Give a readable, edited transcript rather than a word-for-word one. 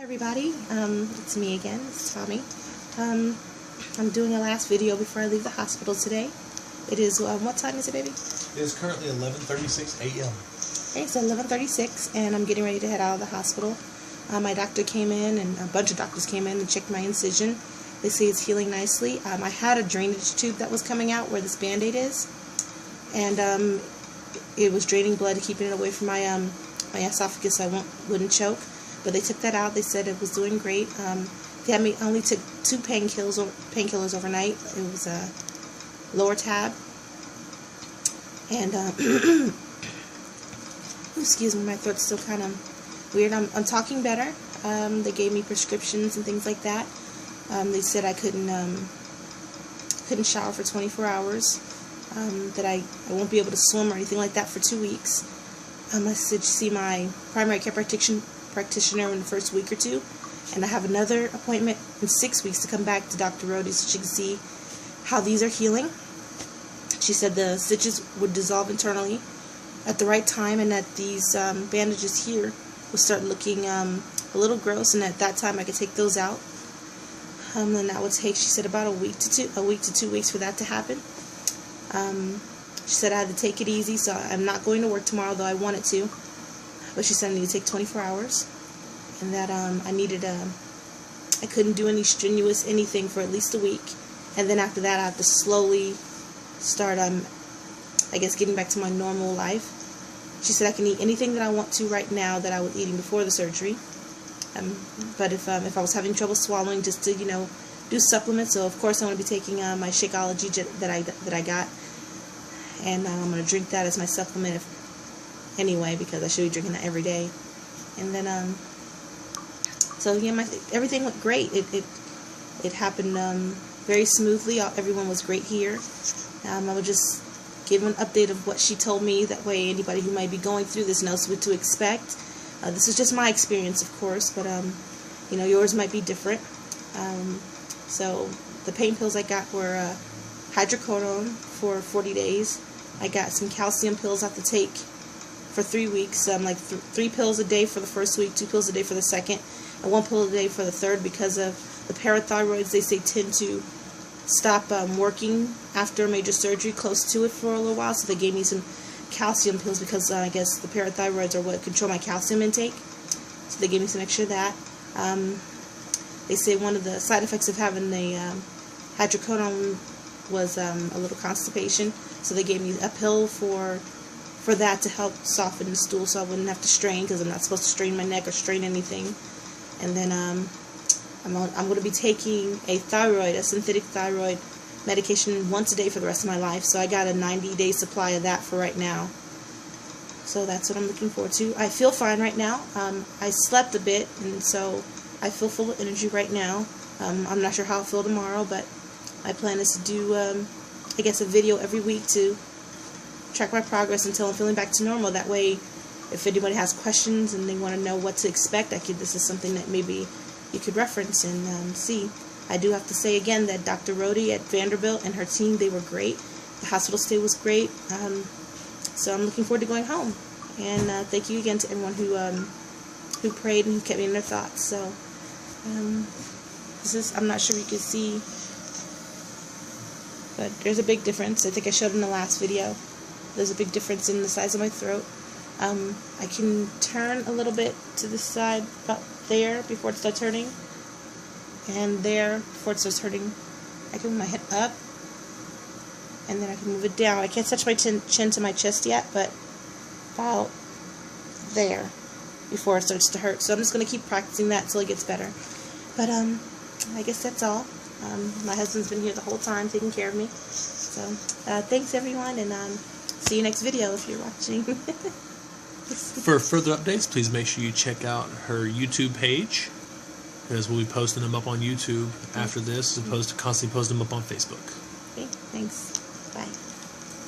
Everybody, it's me again, it's Tommy. I'm doing a last video before I leave the hospital today. It is, what time is it, baby? It is currently 11:36 a.m. Okay, so 11:36, and I'm getting ready to head out of the hospital. My doctor came in, and a bunch of doctors came in and checked my incision. They say it's healing nicely. I had a drainage tube that was coming out where this Band-Aid is, and it was draining blood, keeping it away from my esophagus so I wouldn't choke. But they took that out. They said it was doing great. They had me only took 2 painkillers overnight. It was lower tab and excuse me, my throat's still kind of weird. I'm talking better. They gave me prescriptions and things like that. They said I couldn't shower for 24 hours. That I won't be able to swim or anything like that for 2 weeks. I said see my primary care practitioner in the first week or two, and I have another appointment in 6 weeks to come back to Dr. Rody so she can see how these are healing. She said the stitches would dissolve internally at the right time, and that these bandages here will start looking a little gross, and at that time I could take those out. Then that would take, she said, about a week to 2 weeks for that to happen. She said I had to take it easy, so I'm not going to work tomorrow, though I wanted to. But she said I need to take 24 hours, and that I couldn't do any strenuous anything for at least a week, and then after that I have to slowly start, I guess, getting back to my normal life. She said I can eat anything that I want to right now that I was eating before the surgery, but if I was having trouble swallowing, just to do supplements. So of course I'm going to be taking my Shakeology that I got, and I'm going to drink that as my supplement anyway, because I should be drinking that every day. And then so yeah, everything went great. It happened very smoothly. Everyone was great here. I would just give an update of what she told me. That way anybody who might be going through this knows what to expect. This is just my experience, of course, but yours might be different. So the pain pills I got were hydrocodone for 40 days. I got some calcium pills I have to take for 3 weeks, like 3 pills a day for the first week, 2 pills a day for the second, and 1 pill a day for the third, because of the parathyroids. They say tend to stop working after major surgery, close to it, for a little while. So they gave me some calcium pills because I guess the parathyroids are what control my calcium intake. So they gave me some extra of that. They say one of the side effects of having the hydrocodone was a little constipation. So they gave me a pill for that to help soften the stool, so I wouldn't have to strain, because I'm not supposed to strain my neck or strain anything. And then I'm going to be taking a synthetic thyroid medication once a day for the rest of my life. So I got a 90-day supply of that for right now. So that's what I'm looking forward to. I feel fine right now. I slept a bit, and so I feel full of energy right now. I'm not sure how I'll feel tomorrow, but my plan is to do, I guess, a video every week to track my progress until I'm feeling back to normal. That way, if anybody has questions and they want to know what to expect, this is something that maybe you could reference and see. I do have to say again that Dr. Rody at Vanderbilt and her team, they were great. The hospital stay was great. So I'm looking forward to going home. And thank you again to everyone who prayed and who kept me in their thoughts. So I'm not sure if you can see, but there's a big difference. I think I showed in the last video. There's a big difference in the size of my throat. I can turn a little bit to the side, about there, before it starts hurting, and there before it starts hurting. I can move my head up, and then I can move it down. I can't touch my chin to my chest yet, but about there before it starts to hurt. So I'm just going to keep practicing that until it gets better. But I guess that's all. My husband's been here the whole time taking care of me. So thanks everyone, and see you next video if you're watching. For further updates, please make sure you check out her YouTube page, because we'll be posting them up on YouTube after this, as opposed to constantly posting them up on Facebook. Okay, thanks.